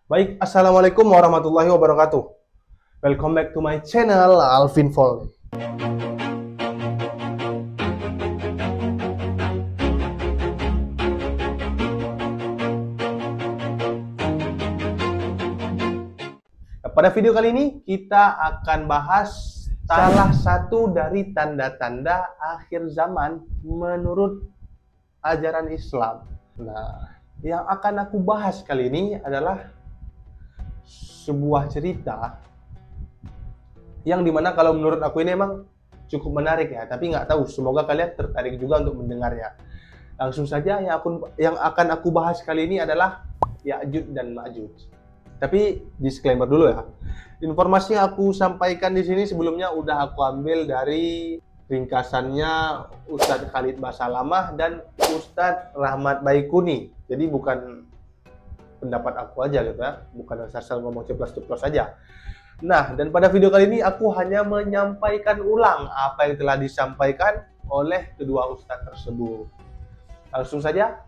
Baik, Assalamualaikum warahmatullahi wabarakatuh. Welcome back to my channel, Alvin Vol. Pada video kali ini, kita akan bahas salah satu dari tanda-tanda akhir zaman menurut ajaran Islam. Nah, yang akan aku bahas kali ini adalah sebuah cerita yang dimana kalau menurut aku ini emang cukup menarik ya, tapi nggak tahu, semoga kalian tertarik juga untuk mendengarnya. Langsung saja, yang akan aku bahas kali ini adalah Ya'juj dan Ma'juj. Tapi disclaimer dulu ya, informasi yang aku sampaikan di sini sebelumnya udah aku ambil dari ringkasannya Ustadz Khalid Basalamah dan Ustadz Rahmat Baikuni. Jadi bukan pendapat aku aja gitu ya, bukan asal ngomong ceplos-ceplos saja. Nah, dan pada video kali ini aku hanya menyampaikan ulang apa yang telah disampaikan oleh kedua ustadz tersebut. Langsung saja.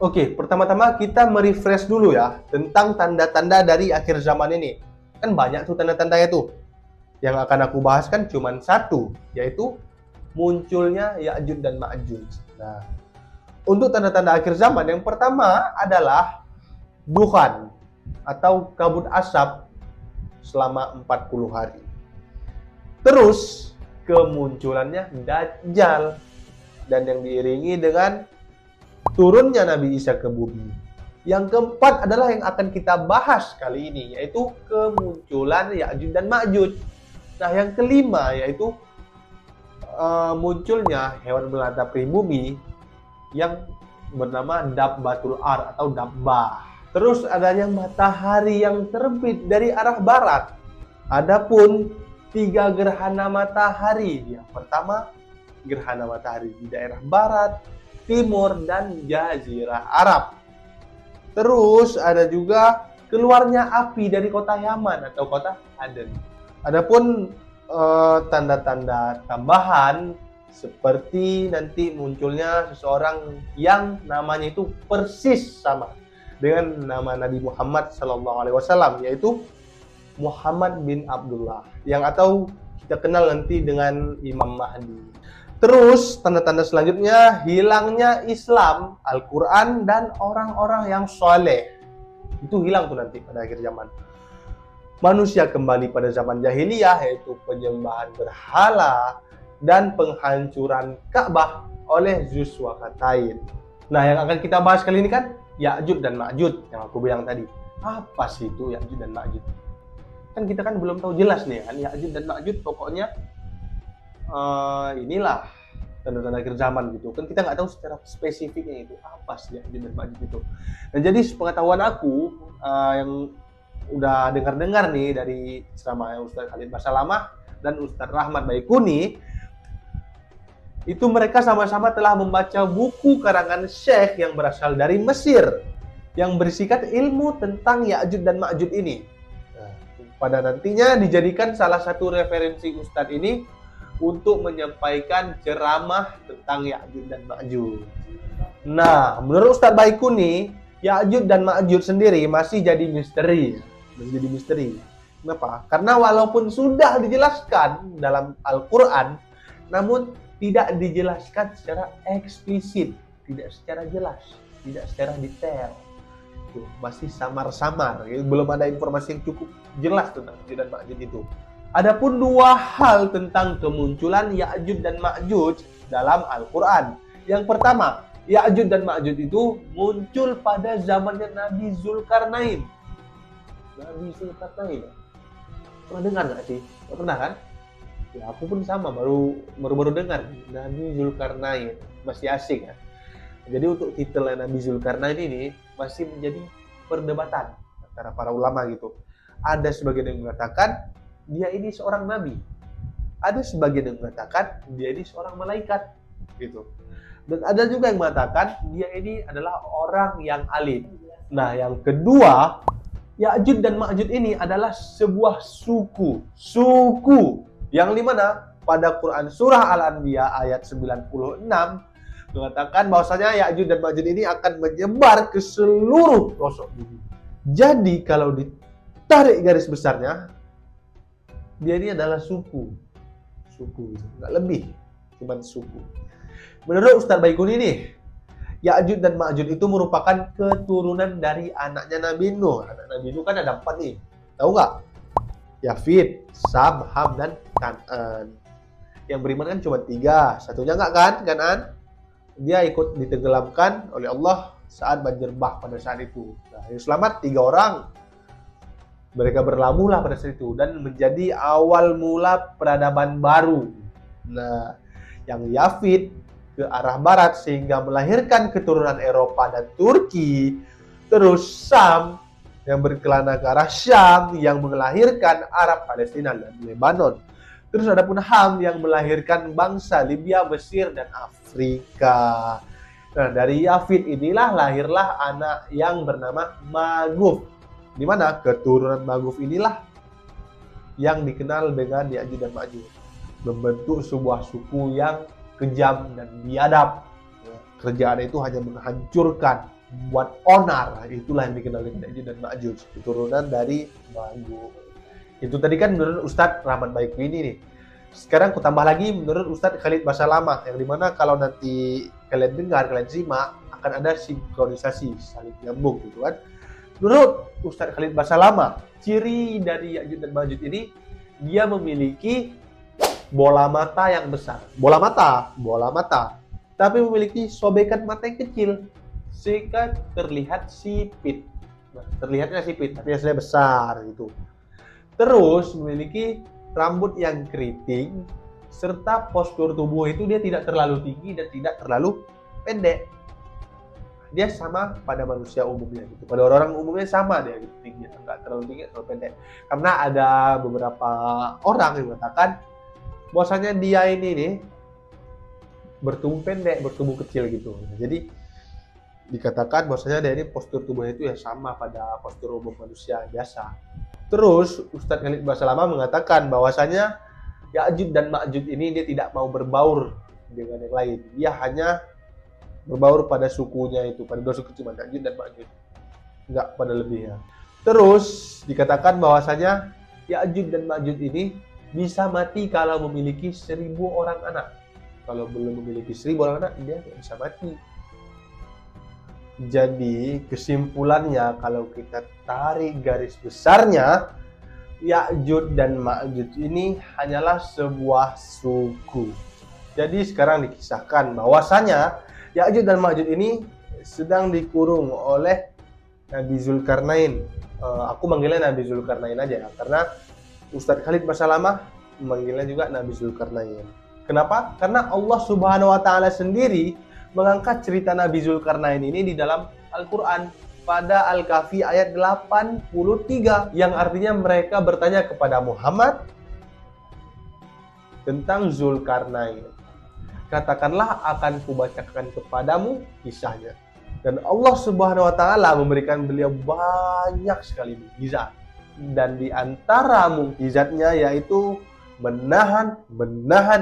Oke, pertama-tama kita merefresh dulu ya tentang tanda-tanda dari akhir zaman ini. Kan banyak tuh tanda-tandanya tuh. Yang akan aku bahas kan cuma satu, yaitu munculnya Ya'juj dan Ma'juj. Nah, untuk tanda-tanda akhir zaman yang pertama adalah dukhan atau kabut asap selama 40 hari. Terus kemunculannya Dajjal dan yang diiringi dengan turunnya Nabi Isa ke bumi. Yang keempat adalah yang akan kita bahas kali ini, yaitu kemunculan Ya'juj dan Ma'juj. Nah, yang kelima yaitu munculnya hewan melata pribumi yang bernama Dabbatul Ar atau Dabbah. Terus adanya matahari yang terbit dari arah barat. Adapun 3 gerhana matahari. Yang pertama, gerhana matahari di daerah barat, timur, dan jazirah Arab. Terus ada juga keluarnya api dari kota Yaman atau kota Aden. Adapun tanda-tanda tambahan seperti nanti munculnya seseorang yang namanya itu persis sama dengan nama Nabi Muhammad SAW, yaitu Muhammad bin Abdullah, yang atau kita kenal nanti dengan Imam Mahdi. Terus tanda-tanda selanjutnya hilangnya Islam, Al-Quran, dan orang-orang yang soleh. Itu hilang tuh nanti pada akhir zaman. Manusia kembali pada zaman jahiliyah, yaitu penyembahan berhala dan penghancuran Ka'bah oleh Zulkarnain. Nah, yang akan kita bahas kali ini kan Ya'juj dan Ma'juj yang aku bilang tadi. Apa sih itu Ya'juj dan Ma'juj? Kan kita kan belum tahu jelas nih kan Ya'juj dan Ma'juj, pokoknya inilah tanda-tanda akhir zaman gitu kan, kita nggak tahu secara spesifiknya itu apa sih Ya'juj dan Ma'juj itu. Dan jadi sepengetahuan aku yang udah dengar-dengar nih dari ceramah Ustadz Khalid Basalamah dan Ustadz Rahmat Baikuni, itu mereka sama-sama telah membaca buku karangan Syekh yang berasal dari Mesir yang berisikan ilmu tentang Ya'juj dan Ma'juj ini. Nah, pada nantinya dijadikan salah satu referensi Ustadz ini untuk menyampaikan ceramah tentang Ya'juj dan Ma'juj. Nah, menurut Ustadz Baikuni, Ya'juj dan Ma'juj sendiri masih jadi misteri. Kenapa? Karena walaupun sudah dijelaskan dalam Al-Quran, namun tidak dijelaskan secara eksplisit, tidak secara jelas, tidak secara detail. Masih samar-samar, belum ada informasi yang cukup jelas tentang Ya'juj dan Ma'juj itu. Adapun 2 hal tentang kemunculan Ya'juj dan Ma'juj dalam Al-Quran. Yang pertama, Ya'juj dan Ma'juj itu muncul pada zamannya Nabi Zulkarnain. Nabi Zulkarnain. Pernah dengar nggak sih? Pernah kan? Ya, aku pun sama, baru dengar Nabi Zulkarnain. Masih asing ya. Jadi untuk titel Nabi Zulkarnain ini masih menjadi perdebatan antara para ulama gitu. Ada sebagian yang mengatakan dia ini seorang nabi. Ada sebagian yang mengatakan dia ini seorang malaikat gitu. Dan ada juga yang mengatakan dia ini adalah orang yang alim. Nah, yang kedua, Ya'juj dan Ma'juj ini adalah sebuah suku yang dimana pada Quran Surah Al-Anbiya ayat 96 mengatakan bahwasanya Ya'juj dan Ma'juj ini akan menyebar ke seluruh pelosok bumi. Jadi kalau ditarik garis besarnya, dia ini adalah suku gitu, nggak lebih, cuman suku. Menurut Ustadz Baikuni nih, Ya'juj dan Ma'juj itu merupakan keturunan dari anaknya Nabi Nuh. Anak Nabi Nuh kan ada 4 nih, tahu nggak? Yafid, Sam, Ham, dan Kan'an. Yang beriman kan cuma 3, satunya nggak kan, Kan'an? Dia ikut ditenggelamkan oleh Allah saat banjir bah pada saat itu. Nah, yang selamat 3 orang. Mereka berlabuhlah pada saat itu dan menjadi awal mula peradaban baru. Nah, yang Yafid ke arah barat sehingga melahirkan keturunan Eropa dan Turki. Terus Sam yang berkelana ke arah Syam yang melahirkan Arab, Palestina, dan Lebanon. Terus ada pun Ham yang melahirkan bangsa Libya, Mesir, dan Afrika. Nah, dari Yafid inilah lahirlah anak yang bernama Maguf. Di mana keturunan Maguf inilah yang dikenal dengan Ya'juj dan Ma'juj, membentuk sebuah suku yang kejam dan biadab. Kerjaan itu hanya menghancurkan, buat onar. Itulah yang dikenal dengan Ya'juj dan Ma'juj, keturunan dari Maguf. Itu tadi kan menurut Ustadz Rahmat Baikuni nih. Sekarang aku tambah lagi menurut Ustadz Khalid Basalamah, yang dimana kalau nanti kalian dengar, kalian simak, akan ada sinkronisasi, saling nyambung gitu kan. Menurut Ustadz Khalid Basalamah, ciri dari Ya'juj dan Ma'juj ini, dia memiliki bola mata yang besar. Bola mata. Tapi memiliki sobekan mata yang kecil, sehingga terlihat sipit. Nah, terlihatnya sipit, tapi hasilnya besar gitu. Terus memiliki rambut yang keriting, serta postur tubuh itu dia tidak terlalu tinggi dan tidak terlalu pendek. Dia sama pada manusia umumnya gitu. Pada orang umumnya sama dia gitu, tinggi, nggak terlalu tinggi, terlalu pendek. Karena ada beberapa orang yang mengatakan bahwasanya dia ini nih bertubuh pendek, bertubuh kecil gitu. Jadi dikatakan bahwasanya dia ini postur tubuhnya itu ya sama pada postur umum manusia biasa. Terus Ustadz Khalid Basalamah mengatakan bahwasanya Ya'juj dan Ma'juj ini dia tidak mau berbaur dengan yang lain. Dia hanya berbaur pada sukunya itu, pada 2 suku cuma Ya'juj dan Ma'juj, nggak pada lebihnya. Terus dikatakan bahwasanya Ya'juj dan Ma'juj ini bisa mati kalau memiliki 1000 orang anak. Kalau belum memiliki 1000 orang anak, dia nggak bisa mati. Jadi kesimpulannya, kalau kita tarik garis besarnya, Ya'juj dan Ma'juj ini hanyalah sebuah suku. Jadi sekarang dikisahkan bahwasanya Ya'juj dan Ma'juj ini sedang dikurung oleh Nabi Zulkarnain. Aku manggilnya Nabi Zulkarnain aja ya, karena Ustadz Khalid Basalamah memanggilnya juga Nabi Zulkarnain. Kenapa? Karena Allah Subhanahu wa Ta'ala sendiri mengangkat cerita Nabi Zulkarnain ini di dalam Al-Quran pada Al-Kahfi ayat 83, yang artinya mereka bertanya kepada Muhammad tentang Zulkarnain. Katakanlah, akan kubacakan kepadamu kisahnya. Dan Allah Subhanahu wa Ta'ala memberikan beliau banyak sekali mukjizat. Dan di antara mukjizatnya yaitu menahan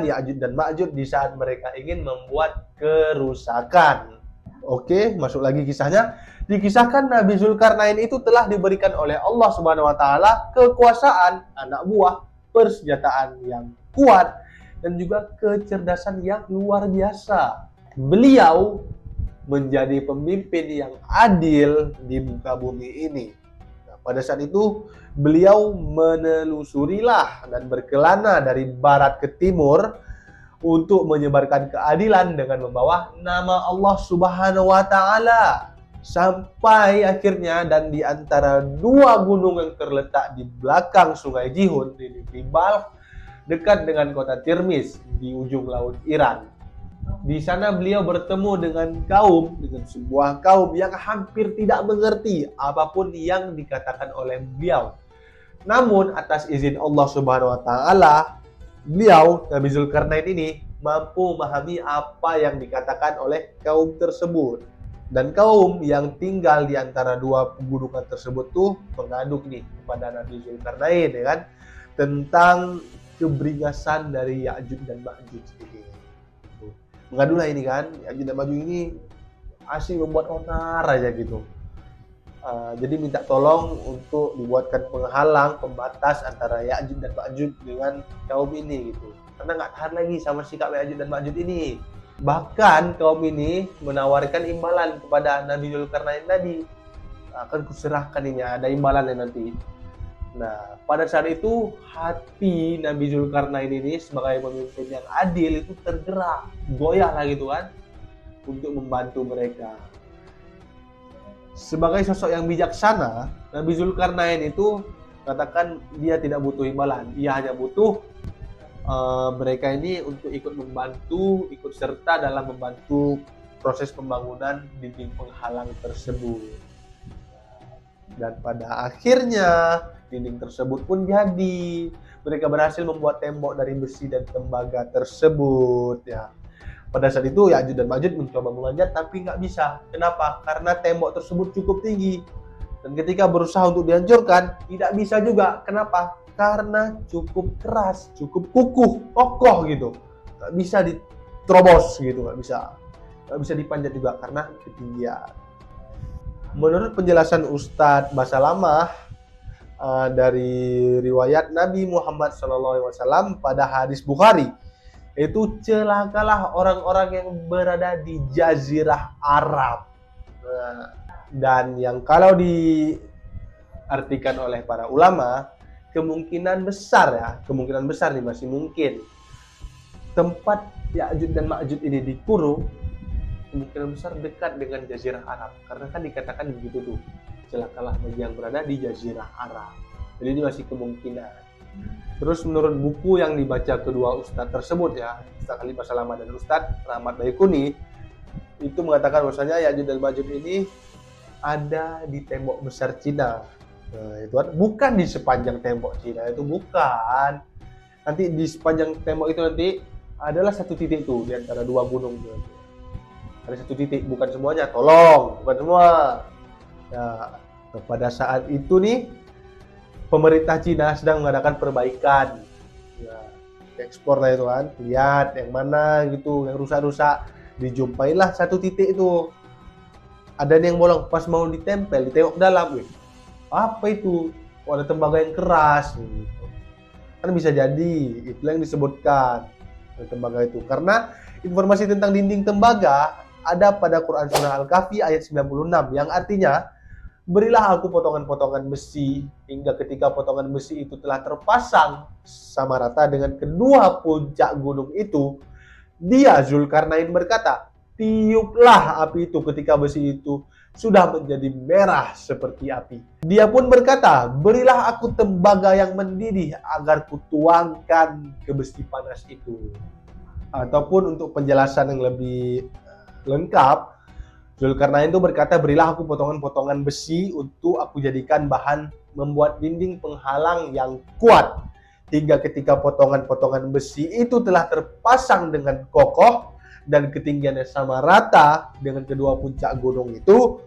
Ya'juj dan Ma'juj di saat mereka ingin membuat kerusakan. Oke, masuk lagi kisahnya. Dikisahkan Nabi Zulkarnain itu telah diberikan oleh Allah Subhanahu wa Ta'ala kekuasaan, anak buah, persenjataan yang kuat, dan juga kecerdasan yang luar biasa. Beliau menjadi pemimpin yang adil di muka bumi ini. Nah, pada saat itu beliau menelusurilah dan berkelana dari barat ke timur untuk menyebarkan keadilan dengan membawa nama Allah Subhanahu wa Ta'ala. Sampai akhirnya, dan di antara 2 gunung yang terletak di belakang sungai Jihun di negeri Balkh, dekat dengan kota Tirmiz di ujung laut Iran. Di sana beliau bertemu dengan sebuah kaum yang hampir tidak mengerti apapun yang dikatakan oleh beliau. Namun atas izin Allah Subhanahu wa Ta'ala, beliau, Nabi Zulkarnain ini, mampu memahami apa yang dikatakan oleh kaum tersebut. Dan kaum yang tinggal di antara 2 pegunungan tersebut tuh mengaduk nih kepada Nabi Zulkarnain, ya kan, tentang keberingasan dari Ya'juj dan Ma'juj ini. Mengadulah ini kan, Ya'juj dan Ma'juj ini asing membuat onar aja gitu. Jadi minta tolong untuk dibuatkan penghalang, pembatas antara Ya'juj dan Ma'juj dengan kaum ini gitu. Karena nggak tahan lagi sama sikap Ya'juj dan Ma'juj ini. Bahkan kaum ini menawarkan imbalan kepada Nabi Zulkarnain tadi. Akan kuserahkan ini, ada imbalannya nanti. Nah, pada saat itu hati Nabi Zulkarnain ini sebagai pemimpin yang adil itu tergerak, goyah lah gitu kan, untuk membantu mereka. Sebagai sosok yang bijaksana, Nabi Zulkarnain itu katakan dia tidak butuh imbalan, ia hanya butuh mereka ini untuk ikut membantu, ikut serta dalam membantu proses pembangunan dinding penghalang tersebut. Dan pada akhirnya dinding tersebut pun jadi. Mereka berhasil membuat tembok dari besi dan tembaga tersebut ya. Pada saat itu Ya'juj dan Ma'juj mencoba memanjat tapi nggak bisa. Kenapa? Karena tembok tersebut cukup tinggi. Dan ketika berusaha untuk dihancurkan, tidak bisa juga. Kenapa? Karena cukup keras, cukup kukuh, kokoh gitu. Nggak bisa diterobos gitu, nggak bisa. Nggak bisa dipanjat juga karena ketinggian. Menurut penjelasan Ustadz Basalamah dari riwayat Nabi Muhammad SAW pada hadis Bukhari, itu celakalah orang-orang yang berada di Jazirah Arab. Dan yang kalau diartikan oleh para ulama, kemungkinan besar nih masih mungkin tempat Ya'juj dan Ma'juj ini dikurung, kemungkinan besar dekat dengan Jazirah Arab. Karena kan dikatakan begitu tuh, celakalah bagi yang berada di Jazirah Arab. Jadi ini masih kemungkinan. Terus menurut buku yang dibaca kedua ustadz tersebut ya, Ustadz Khalid Basalamah dan Ustadz Rahmat Baikuni, itu mengatakan bahwasanya Ya'juj dan Ma'juj ini ada di tembok besar Cina. Nah, itu kan bukan di sepanjang tembok Cina, itu bukan. Nanti di sepanjang tembok itu nanti adalah satu titik tuh di antara dua gunung tuh. Ada satu titik, bukan semuanya, tolong, bukan semua. Ya, pada saat itu nih pemerintah Cina sedang mengadakan perbaikan, ya, ekspor lah itu kan, lihat yang mana gitu, yang rusak-rusak, dijumpailah satu titik itu, ada yang bolong, pas mau ditempel, ditengok dalam, apa itu? Oh, ada tembaga yang keras, gitu. Kan bisa jadi, itulah yang disebutkan tembaga itu, karena informasi tentang dinding tembaga ada pada Quran Surah Al-Kahfi ayat 96, yang artinya, berilah aku potongan-potongan besi, hingga ketika potongan besi itu telah terpasang sama rata dengan kedua puncak gunung itu, dia Zulkarnain berkata, tiuplah api itu ketika besi itu sudah menjadi merah seperti api. Dia pun berkata, berilah aku tembaga yang mendidih agar kutuangkan ke besi panas itu. Ataupun untuk penjelasan yang lebih lengkap, Zulkarnain itu berkata, berilah aku potongan-potongan besi untuk aku jadikan bahan membuat dinding penghalang yang kuat. Hingga ketika potongan-potongan besi itu telah terpasang dengan kokoh dan ketinggiannya sama rata dengan kedua puncak gunung itu,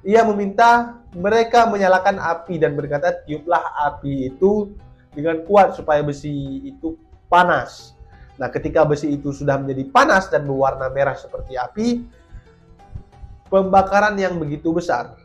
ia meminta mereka menyalakan api dan berkata, tiuplah api itu dengan kuat supaya besi itu panas. Nah, ketika besi itu sudah menjadi panas dan berwarna merah seperti api, pembakaran yang begitu besar.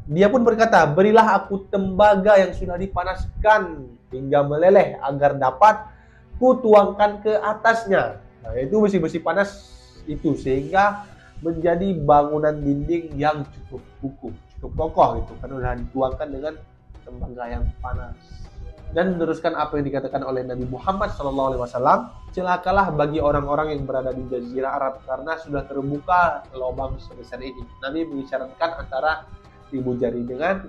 Dia pun berkata, berilah aku tembaga yang sudah dipanaskan hingga meleleh agar dapat kutuangkan ke atasnya. Nah, itu besi-besi panas itu sehingga menjadi bangunan dinding yang cukup kukuh, cukup kokoh gitu, karena sudah dituangkan dengan tembaga yang panas. Dan meneruskan apa yang dikatakan oleh Nabi Muhammad SAW, celakalah bagi orang-orang yang berada di Jazirah Arab karena sudah terbuka lubang sebesar ini. Nabi mengisyaratkan antara ibu jari dengan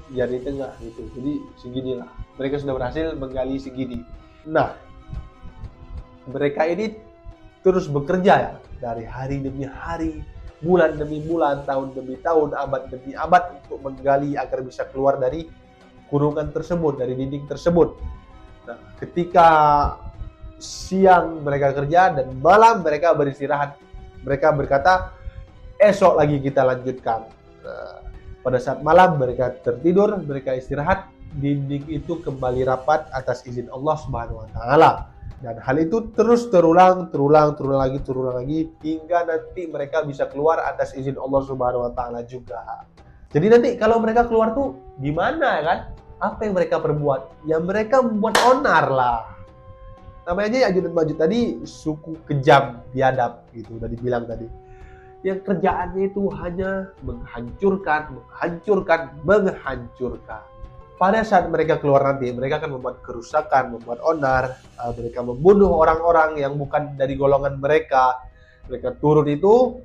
jari tengah gitu. Jadi seginilah. Mereka sudah berhasil menggali segini. Nah, mereka ini terus bekerja ya, dari hari demi hari, bulan demi bulan, tahun demi tahun, abad demi abad untuk menggali agar bisa keluar dari kurungan tersebut, dari dinding tersebut. Nah, ketika siang mereka kerja dan malam mereka beristirahat, mereka berkata, esok lagi kita lanjutkan. Nah, pada saat malam mereka tertidur, mereka istirahat, dinding itu kembali rapat atas izin Allah Subhanahu wa taala. Dan hal itu terus terulang lagi hingga nanti mereka bisa keluar atas izin Allah Subhanahu wa taala juga. Jadi nanti kalau mereka keluar tuh gimana ya kan? Apa yang mereka perbuat? Ya mereka membuat onar lah. Namanya aja Ya'juj dan Ma'juj tadi suku kejam, biadab gitu, udah dibilang tadi. Yang kerjaannya itu hanya menghancurkan. Pada saat mereka keluar nanti, mereka akan membuat kerusakan, membuat onar, mereka membunuh orang-orang yang bukan dari golongan mereka. Mereka turun itu,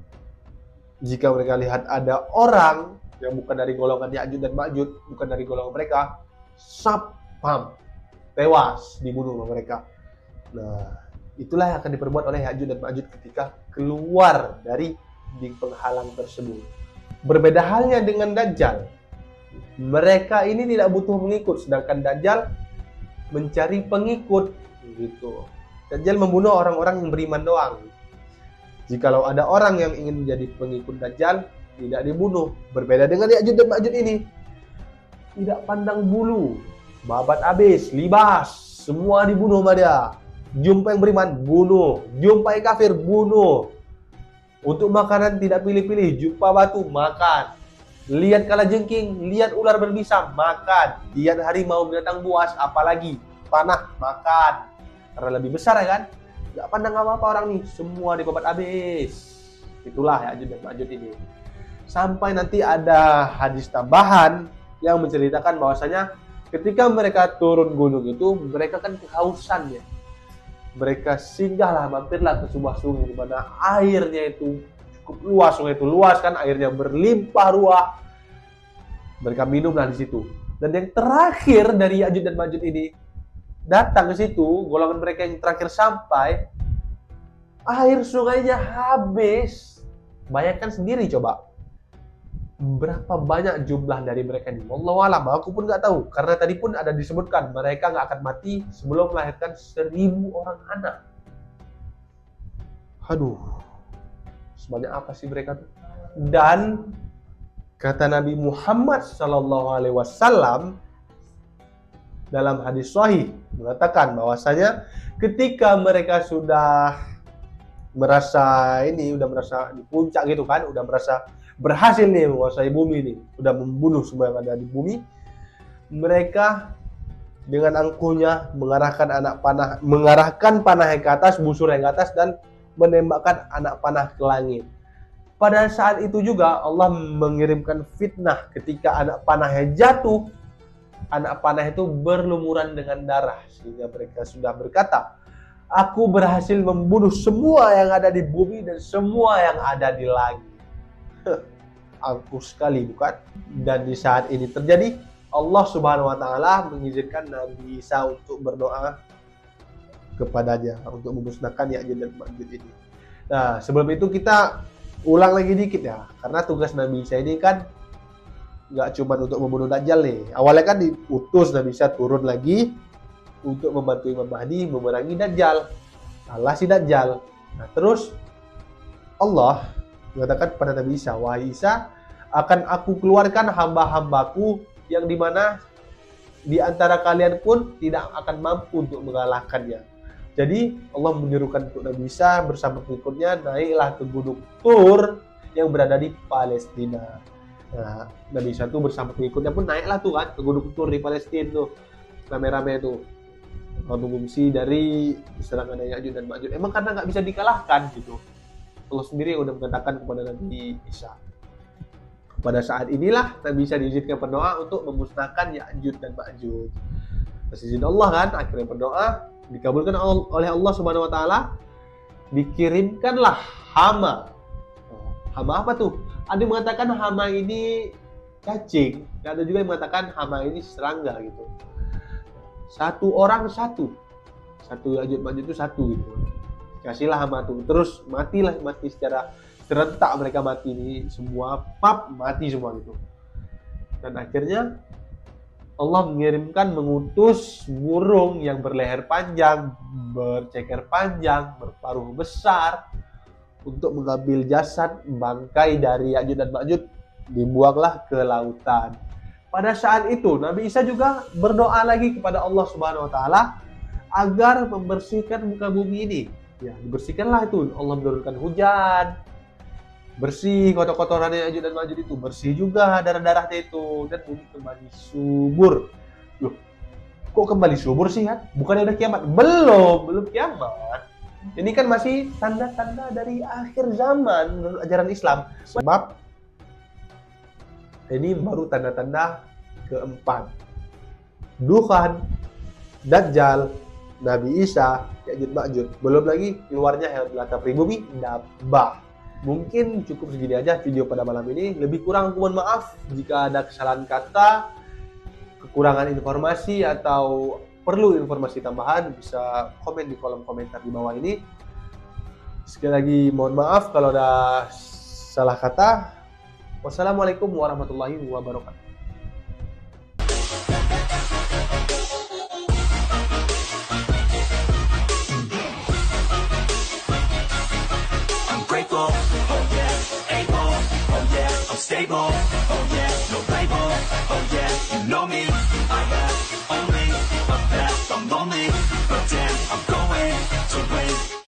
jika mereka lihat ada orang yang bukan dari golongan Ya'juj dan Ma'juj, bukan dari golongan mereka, tewas, dibunuh oleh mereka. Nah, itulah yang akan diperbuat oleh Ya'juj dan Ma'juj ketika keluar dari dinding penghalang tersebut. Berbeda halnya dengan Dajjal. Mereka ini tidak butuh pengikut, sedangkan Dajjal mencari pengikut gitu. Dajjal membunuh orang-orang yang beriman doang. Jikalau ada orang yang ingin menjadi pengikut Dajjal, tidak dibunuh. Berbeda dengan Ya'juj dan Ma'juj ini, tidak pandang bulu, babat habis, libas, semua dibunuh sama dia. Jumpa yang beriman, bunuh. Jumpa yang kafir, bunuh. Untuk makanan tidak pilih-pilih, jumpa batu, makan. Lihat kalajengking, lihat ular berbisa, makan. Lihat harimau, binatang buas, apalagi panah, makan. Karena lebih besar ya kan? Gak pandang apa-apa orang nih, semua dibabat habis. Itulah Ya'juj dan Ma'juj ini. Sampai nanti ada hadis tambahan yang menceritakan bahwasanya ketika mereka turun gunung itu, mereka kan kehausan ya. Mereka singgahlah, mampirlah ke sebuah sungai di mana airnya itu cukup luas, sungai itu luas kan, airnya berlimpah ruah. Mereka minumlah di situ. Dan yang terakhir dari Ya'juj dan Ma'juj ini datang ke situ, golongan mereka yang terakhir sampai, air sungainya habis. Bayangkan sendiri coba. Berapa banyak jumlah dari mereka ini? Wallahu a'lam, aku pun nggak tahu. Karena tadi pun ada disebutkan mereka nggak akan mati sebelum melahirkan 1000 orang anak. Aduh, sebanyak apa sih mereka tuh? Dan kata Nabi Muhammad SAW dalam hadis sahih mengatakan bahwasanya ketika mereka sudah merasa di puncak gitu kan, udah merasa berhasil nih menguasai bumi nih, udah membunuh semua yang ada di bumi, mereka dengan angkuhnya mengarahkan panahnya ke atas, busurnya ke atas, dan menembakkan anak panah ke langit. Pada saat itu juga Allah mengirimkan fitnah ketika anak panahnya jatuh, anak panah itu berlumuran dengan darah, sehingga mereka sudah berkata, aku berhasil membunuh semua yang ada di bumi dan semua yang ada di langit. Angkuh sekali bukan? Dan di saat ini terjadi, Allah Subhanahu wa taala mengizinkan Nabi Isa untuk berdoa kepadanya untuk memusnahkan Ya'juj dan Ma'juj ini. Nah, sebelum itu kita ulang lagi dikit ya, karena tugas Nabi Isa ini kan nggak cuma untuk membunuh Dajjal nih. Awalnya kan diutus Nabi Isa turun lagi untuk membantu Imam Mahdi memerangi Dajjal. Kalah si Dajjal. Nah, terus Allah mengatakan kepada Nabi Isa, wahai Isa, akan aku keluarkan hamba-hambaku yang dimana di antara kalian pun tidak akan mampu untuk mengalahkannya. Jadi Allah menyuruhkan untuk Nabi Isa bersama pengikutnya naiklah ke Gunung Tur yang berada di Palestina. Nah, Nabi Isa itu bersama pengikutnya pun naiklah tuh kan ke Gunung Tur di Palestina tuh, rame-rame tuh, mengungsi dari serangan Ya'juj dan Ma'juj. Emang karena nggak bisa dikalahkan gitu. Allah sendiri yang udah mengatakan kepada Nabi Isa. Pada saat inilah Nabi Isa diizinkan berdoa untuk memusnahkan Ya'juj dan Ma'juj. Atas izin Allah kan, akhirnya berdoa, dikabulkan oleh Allah Subhanahu wa taala, dikirimkanlah hama. Hama apa tuh? Ada yang mengatakan hama ini cacing, ada juga yang mengatakan hama ini serangga gitu. Satu orang satu Ya'juj Ma'juj itu satu gitu. Kasihlah hama tuh, terus mati secara serentak, mereka mati nih semua, mati semua gitu. Dan akhirnya Allah mengutus burung yang berleher panjang, berceker panjang, berparuh besar untuk mengambil jasad bangkai dari Ya'juj dan Ma'juj, dibuanglah ke lautan. Pada saat itu Nabi Isa juga berdoa lagi kepada Allah Subhanahu wa taala agar membersihkan muka bumi ini. Ya, dibersihkanlah itu. Allah menurunkan hujan, bersih, kotor-kotorannya Ya'juj dan Ma'juj itu bersih juga, darah-darahnya itu, dan bumi kembali subur. Loh, kok kembali subur sih kan? Bukannya udah kiamat? Belum kiamat. Ini kan masih tanda-tanda dari akhir zaman menurut ajaran Islam. Sebab ini baru tanda-tanda keempat. Dukhan, Dajjal, Nabi Isa, Ya'juj Ma'juj. Belum lagi keluarnya hewan melata pribumi, Dabbah. Mungkin cukup segini aja video pada malam ini. Lebih kurang aku mohon maaf jika ada kesalahan kata, kekurangan informasi, atau perlu informasi tambahan, bisa komen di kolom komentar di bawah ini. Sekali lagi mohon maaf kalau ada salah kata. Wassalamualaikum warahmatullahi wabarakatuh.